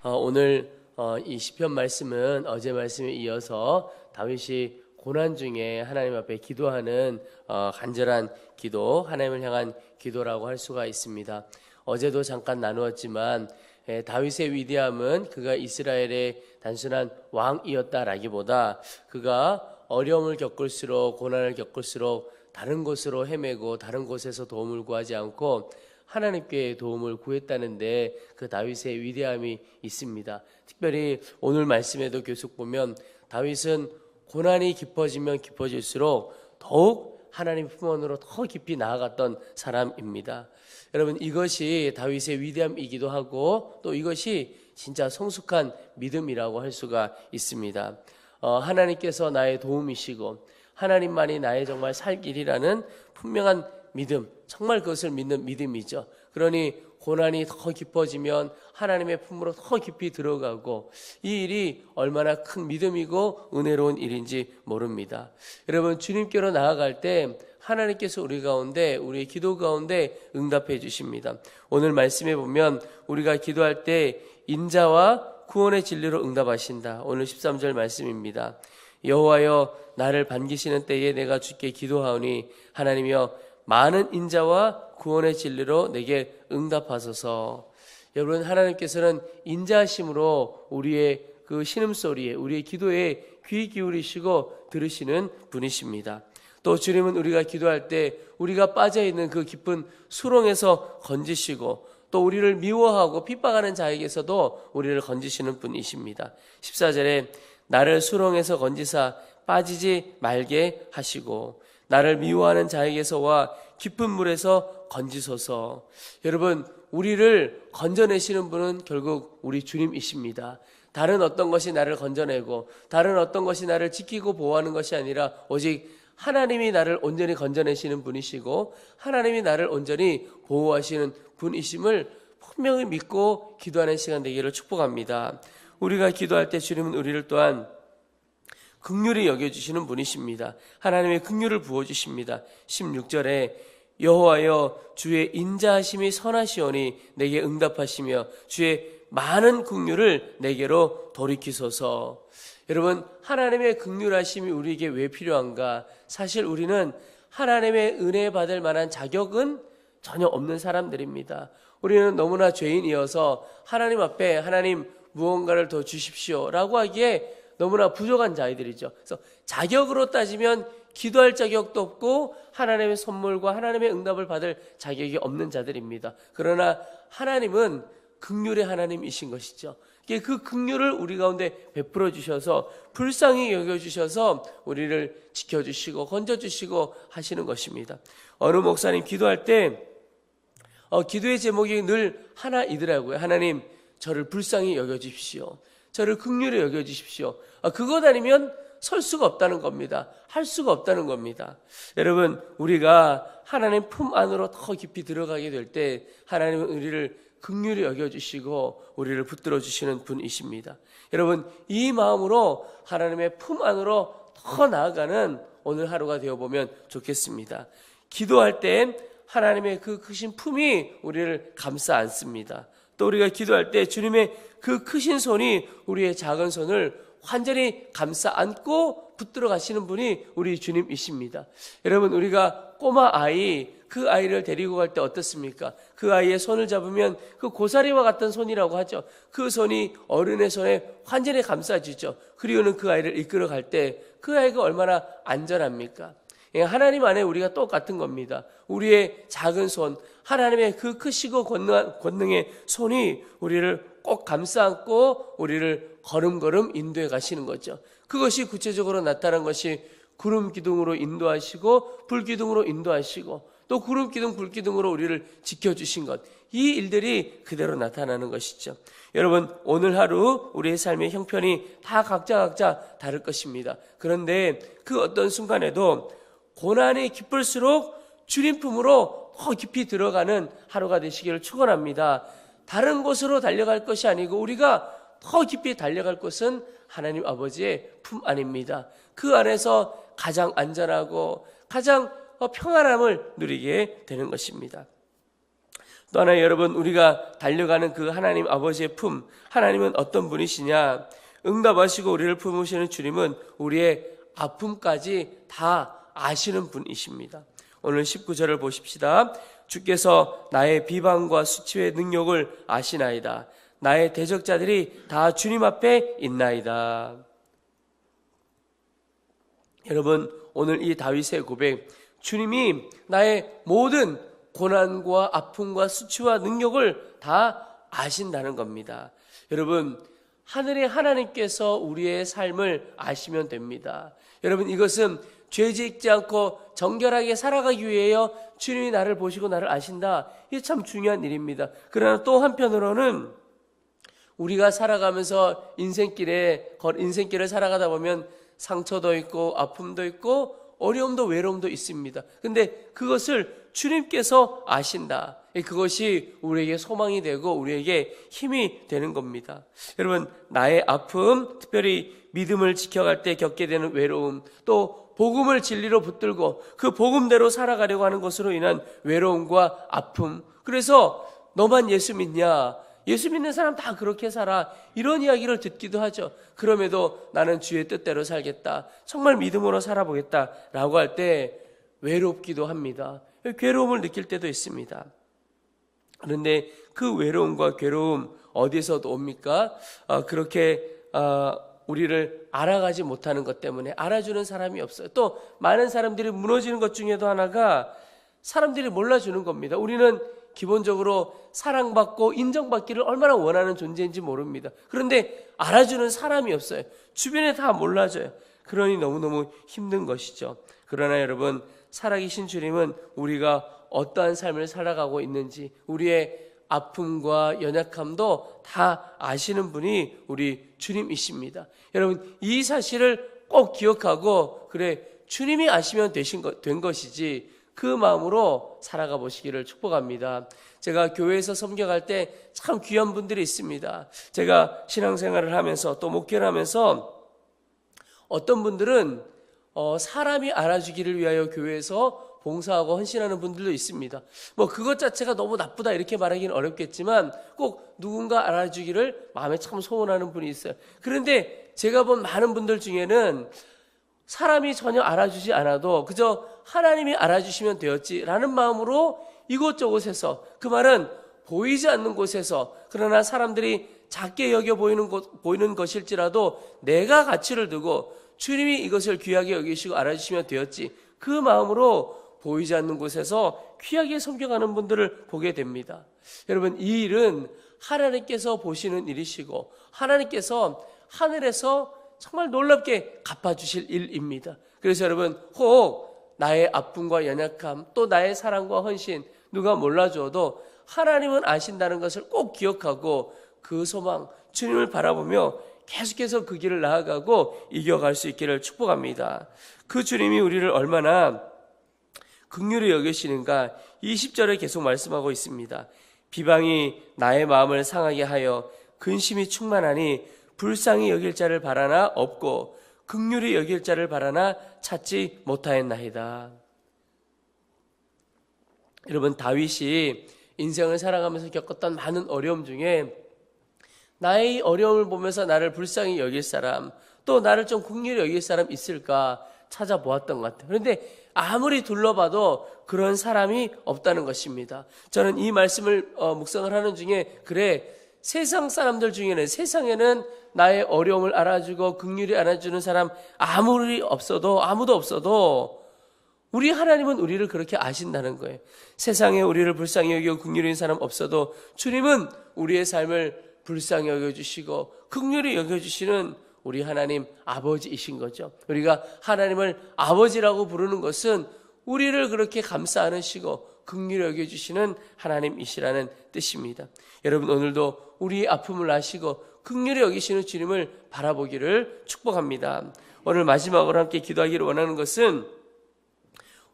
오늘 이 시편 말씀은 어제 말씀에 이어서 다윗이 고난 중에 하나님 앞에 기도하는 간절한 기도, 하나님을 향한 기도라고 할 수가 있습니다. 어제도 잠깐 나누었지만 다윗의 위대함은 그가 이스라엘의 단순한 왕이었다라기보다 그가 어려움을 겪을수록, 고난을 겪을수록 다른 곳으로 헤매고 다른 곳에서 도움을 구하지 않고 하나님께 도움을 구했다는데 그 다윗의 위대함이 있습니다. 특별히 오늘 말씀에도 계속 보면 다윗은 고난이 깊어지면 깊어질수록 더욱 하나님 품 안으로 더 깊이 나아갔던 사람입니다. 여러분, 이것이 다윗의 위대함이기도 하고 또 이것이 진짜 성숙한 믿음이라고 할 수가 있습니다. 하나님께서 나의 도움이시고 하나님만이 나의 정말 살 길이라는 분명한 믿음, 정말 그것을 믿는 믿음이죠. 그러니 고난이 더 깊어지면 하나님의 품으로 더 깊이 들어가고 이 일이 얼마나 큰 믿음이고 은혜로운 일인지 모릅니다. 여러분, 주님께로 나아갈 때 하나님께서 우리 가운데, 우리의 기도 가운데 응답해 주십니다. 오늘 말씀에 보면 우리가 기도할 때 인자와 구원의 진리로 응답하신다. 오늘 13절 말씀입니다. 여호와여, 나를 반기시는 때에 내가 주께 기도하오니 하나님이여, 많은 인자와 구원의 진리로 내게 응답하소서. 여러분, 하나님께서는 인자하심으로 우리의 그 신음소리에, 우리의 기도에 귀 기울이시고 들으시는 분이십니다. 또 주님은 우리가 기도할 때 우리가 빠져있는 그 깊은 수렁에서 건지시고 또 우리를 미워하고 핍박하는 자에게서도 우리를 건지시는 분이십니다. 14절에 나를 수렁에서 건지사 빠지지 말게 하시고 나를 미워하는 자에게서와 깊은 물에서 건지소서. 여러분, 우리를 건져내시는 분은 결국 우리 주님이십니다. 다른 어떤 것이 나를 건져내고 다른 어떤 것이 나를 지키고 보호하는 것이 아니라 오직 하나님이 나를 온전히 건져내시는 분이시고 하나님이 나를 온전히 보호하시는 분이심을 분명히 믿고 기도하는 시간 되기를 축복합니다. 우리가 기도할 때 주님은 우리를 또한 긍휼히 여겨주시는 분이십니다. 하나님의 긍휼을 부어주십니다. 16절에 여호와여, 주의 인자하심이 선하시오니 내게 응답하시며 주의 많은 긍휼을 내게로 돌이키소서. 여러분, 하나님의 긍휼하심이 우리에게 왜 필요한가? 사실 우리는 하나님의 은혜 받을 만한 자격은 전혀 없는 사람들입니다. 우리는 너무나 죄인이어서 하나님 앞에 하나님 무언가를 더 주십시오 라고 하기에 너무나 부족한 자들이죠. 그래서 자격으로 따지면 기도할 자격도 없고 하나님의 선물과 하나님의 응답을 받을 자격이 없는 자들입니다. 그러나 하나님은 긍휼의 하나님이신 것이죠. 그 긍휼을 우리 가운데 베풀어 주셔서 불쌍히 여겨주셔서 우리를 지켜주시고 건져주시고 하시는 것입니다. 어느 목사님 기도할 때 기도의 제목이 늘 하나이더라고요. 하나님, 저를 불쌍히 여겨주십시오. 저를 긍휼히 여겨주십시오. 그것 아니면 설 수가 없다는 겁니다. 할 수가 없다는 겁니다. 여러분, 우리가 하나님 품 안으로 더 깊이 들어가게 될 때 하나님은 우리를 긍휼히 여겨주시고 우리를 붙들어 주시는 분이십니다. 여러분, 이 마음으로 하나님의 품 안으로 더 나아가는 오늘 하루가 되어보면 좋겠습니다. 기도할 때 하나님의 그 크신 품이 우리를 감싸 안습니다. 또 우리가 기도할 때 주님의 그 크신 손이 우리의 작은 손을 완전히 감싸 안고 붙들어 가시는 분이 우리 주님이십니다. 여러분, 우리가 꼬마 아이, 그 아이를 데리고 갈 때 어떻습니까? 그 아이의 손을 잡으면 그 고사리와 같은 손이라고 하죠. 그 손이 어른의 손에 완전히 감싸지죠. 그리고는 그 아이를 이끌어 갈 때 그 아이가 얼마나 안전합니까? 하나님 안에 우리가 똑같은 겁니다. 우리의 작은 손, 하나님의 그 크시고 권능의 손이 우리를 꼭 감싸 안고 우리를 걸음걸음 인도해 가시는 거죠. 그것이 구체적으로 나타난 것이 구름 기둥으로 인도하시고 불 기둥으로 인도하시고 또 구름 기둥, 불 기둥으로 우리를 지켜주신 것, 이 일들이 그대로 나타나는 것이죠. 여러분, 오늘 하루 우리의 삶의 형편이 다 각자 다를 것입니다. 그런데 그 어떤 순간에도 고난이 깊을수록 주님 품으로 더 깊이 들어가는 하루가 되시기를 축원합니다. 다른 곳으로 달려갈 것이 아니고 우리가 더 깊이 달려갈 곳은 하나님 아버지의 품 안입니다. 그 안에서 가장 안전하고 가장 평안함을 누리게 되는 것입니다. 또 하나 여러분, 우리가 달려가는 그 하나님 아버지의 품, 하나님은 어떤 분이시냐? 응답하시고 우리를 품으시는 주님은 우리의 아픔까지 다 아시는 분이십니다. 오늘 19절을 보십시다. 주께서 나의 비방과 수치의 능력을 아시나이다. 나의 대적자들이 다 주님 앞에 있나이다. 여러분, 오늘 이 다윗의 고백, 주님이 나의 모든 고난과 아픔과 수치와 능력을 다 아신다는 겁니다. 여러분, 하늘의 하나님께서 우리의 삶을 아시면 됩니다. 여러분, 이것은 죄 짓지 않고 정결하게 살아가기 위해요, 주님이 나를 보시고 나를 아신다. 이게 참 중요한 일입니다. 그러나 또 한편으로는 우리가 살아가면서 인생길을 살아가다 보면 상처도 있고 아픔도 있고 어려움도 외로움도 있습니다. 근데 그것을 주님께서 아신다. 그것이 우리에게 소망이 되고 우리에게 힘이 되는 겁니다. 여러분, 나의 아픔, 특별히 믿음을 지켜갈 때 겪게 되는 외로움, 또 복음을 진리로 붙들고 그 복음대로 살아가려고 하는 것으로 인한 외로움과 아픔. 그래서 너만 예수 믿냐? 예수 믿는 사람 다 그렇게 살아. 이런 이야기를 듣기도 하죠. 그럼에도 나는 주의 뜻대로 살겠다. 정말 믿음으로 살아보겠다. 라고 할 때 외롭기도 합니다. 괴로움을 느낄 때도 있습니다. 그런데 그 외로움과 괴로움 어디서도 옵니까? 우리를 알아가지 못하는 것 때문에 알아주는 사람이 없어요. 또 많은 사람들이 무너지는 것 중에도 하나가 사람들이 몰라주는 겁니다. 우리는 기본적으로 사랑받고 인정받기를 얼마나 원하는 존재인지 모릅니다. 그런데 알아주는 사람이 없어요. 주변에 다 몰라줘요. 그러니 너무너무 힘든 것이죠. 그러나 여러분, 살아계신 주님은 우리가 어떠한 삶을 살아가고 있는지, 우리의 아픔과 연약함도 다 아시는 분이 우리 주님이십니다. 여러분, 이 사실을 꼭 기억하고, 그래, 주님이 아시면 된 것이지, 그 마음으로 살아가 보시기를 축복합니다. 제가 교회에서 섬겨갈 때 참 귀한 분들이 있습니다. 제가 신앙생활을 하면서 또 목회를 하면서 어떤 분들은 사람이 알아주기를 위하여 교회에서 봉사하고 헌신하는 분들도 있습니다. 그것 자체가 너무 나쁘다 이렇게 말하기는 어렵겠지만 꼭 누군가 알아주기를 마음에 참 소원하는 분이 있어요. 그런데 제가 본 많은 분들 중에는 사람이 전혀 알아주지 않아도 그저 하나님이 알아주시면 되었지라는 마음으로 이곳저곳에서, 그 말은 보이지 않는 곳에서, 그러나 사람들이 작게 여겨 보이는 것일지라도 내가 가치를 두고 주님이 이것을 귀하게 여기시고 알아주시면 되었지, 그 마음으로 보이지 않는 곳에서 귀하게 섬겨가는 분들을 보게 됩니다. 여러분, 이 일은 하나님께서 보시는 일이시고 하나님께서 하늘에서 정말 놀랍게 갚아주실 일입니다. 그래서 여러분, 혹 나의 아픔과 연약함, 또 나의 사랑과 헌신 누가 몰라줘도 하나님은 아신다는 것을 꼭 기억하고 그 소망, 주님을 바라보며 계속해서 그 길을 나아가고 이겨갈 수 있기를 축복합니다. 그 주님이 우리를 얼마나 긍휼히 여기시는가 20절에 계속 말씀하고 있습니다. 비방이 나의 마음을 상하게 하여 근심이 충만하니 불쌍히 여길 자를 바라나 없고 긍휼히 여길 자를 바라나 찾지 못하였나이다. 여러분, 다윗이 인생을 살아가면서 겪었던 많은 어려움 중에 나의 어려움을 보면서 나를 불쌍히 여길 사람, 또 나를 좀 긍휼히 여길 사람 있을까 찾아보았던 것 같아요. 그런데 아무리 둘러봐도 그런 사람이 없다는 것입니다. 저는 이 말씀을 묵상을 하는 중에, 그래, 세상 사람들 중에는, 세상에는 나의 어려움을 알아주고 긍휼히 알아주는 사람 아무도 없어도 우리 하나님은 우리를 그렇게 아신다는 거예요. 세상에 우리를 불쌍히 여기고 긍휼히 여기는 사람 없어도 주님은 우리의 삶을 불쌍히 여겨주시고 긍휼히 여겨주시는 우리 하나님 아버지이신 거죠. 우리가 하나님을 아버지라고 부르는 것은 우리를 그렇게 감싸 안으시고 긍휼히 여겨주시는 하나님이시라는 뜻입니다. 여러분, 오늘도 우리의 아픔을 아시고 긍휼히 여기시는 주님을 바라보기를 축복합니다. 오늘 마지막으로 함께 기도하기를 원하는 것은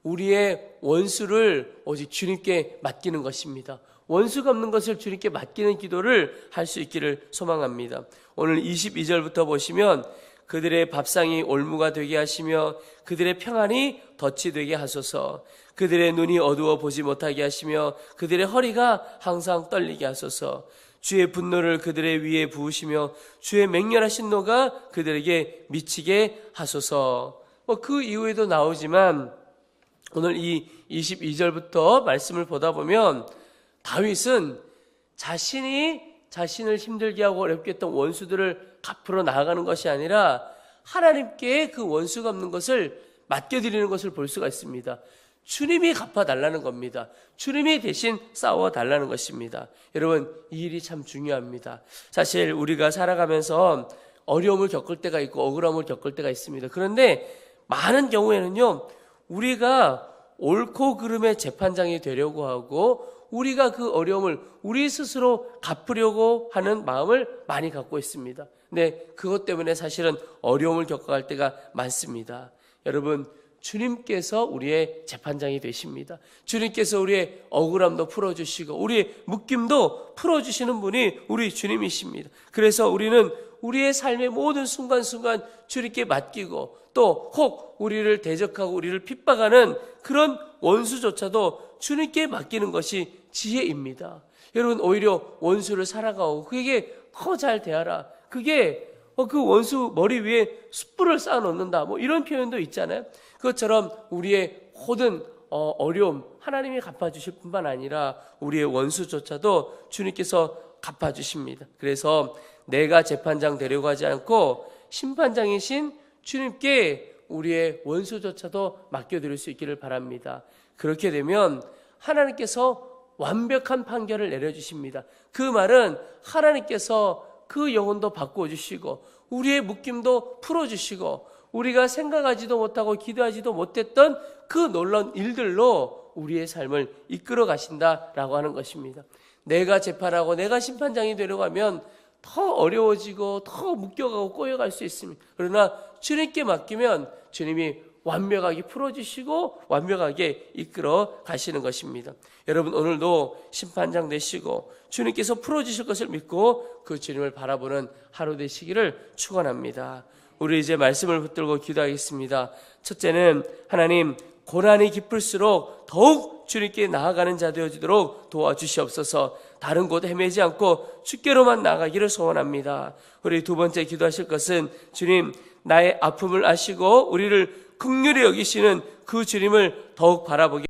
우리의 원수를 오직 주님께 맡기는 것입니다. 원수가 없는 것을 주님께 맡기는 기도를 할 수 있기를 소망합니다. 오늘 22절부터 보시면 그들의 밥상이 올무가 되게 하시며 그들의 평안이 덫이 되게 하소서. 그들의 눈이 어두워 보지 못하게 하시며 그들의 허리가 항상 떨리게 하소서. 주의 분노를 그들의 위에 부으시며 주의 맹렬하신 노가 그들에게 미치게 하소서. 그 이후에도 나오지만 오늘 이 22절부터 말씀을 보다 보면 다윗은 자신을 힘들게 하고 어렵게 했던 원수들을 갚으러 나아가는 것이 아니라 하나님께 그 원수가 없는 것을 맡겨드리는 것을 볼 수가 있습니다. 주님이 갚아달라는 겁니다. 주님이 대신 싸워달라는 것입니다. 여러분, 이 일이 참 중요합니다. 사실 우리가 살아가면서 어려움을 겪을 때가 있고 억울함을 겪을 때가 있습니다. 그런데 많은 경우에는요, 우리가 옳고 그름의 재판장이 되려고 하고 우리가 그 어려움을 우리 스스로 갚으려고 하는 마음을 많이 갖고 있습니다. 근데 그것 때문에 사실은 어려움을 겪어갈 때가 많습니다. 여러분, 주님께서 우리의 재판장이 되십니다. 주님께서 우리의 억울함도 풀어주시고 우리의 묶임도 풀어주시는 분이 우리 주님이십니다. 그래서 우리는 우리의 삶의 모든 순간순간 주님께 맡기고 또 혹 우리를 대적하고 우리를 핍박하는 그런 원수조차도 주님께 맡기는 것이 지혜입니다. 여러분, 오히려 원수를 살아가고 그에게 더 잘 대하라. 그게 그 원수 머리 위에 숯불을 쌓아놓는다. 이런 표현도 있잖아요. 그것처럼 우리의 모든 어려움 하나님이 갚아주실 뿐만 아니라 우리의 원수조차도 주님께서 갚아주십니다. 그래서 내가 재판장 되려고 하지 않고 심판장이신 주님께 우리의 원수조차도 맡겨드릴 수 있기를 바랍니다. 그렇게 되면 하나님께서 완벽한 판결을 내려주십니다. 그 말은 하나님께서 그 영혼도 바꿔주시고 우리의 묶임도 풀어주시고 우리가 생각하지도 못하고 기도하지도 못했던 그 놀라운 일들로 우리의 삶을 이끌어 가신다라고 하는 것입니다. 내가 재판하고 내가 심판장이 되려고 하면 더 어려워지고 더 묶여가고 꼬여갈 수 있습니다. 그러나 주님께 맡기면 주님이 완벽하게 풀어주시고 완벽하게 이끌어 가시는 것입니다. 여러분, 오늘도 심판장 되시고 주님께서 풀어주실 것을 믿고 그 주님을 바라보는 하루 되시기를 축원합니다. 우리 이제 말씀을 붙들고 기도하겠습니다. 첫째는 하나님, 고난이 깊을수록 더욱 주님께 나아가는 자 되어지도록 도와주시옵소서. 다른 곳 헤매지 않고 주께로만 나가기를 소원합니다. 우리 두 번째 기도하실 것은 주님, 나의 아픔을 아시고 우리를 긍휼히 여기시는 그 주님을 더욱 바라보게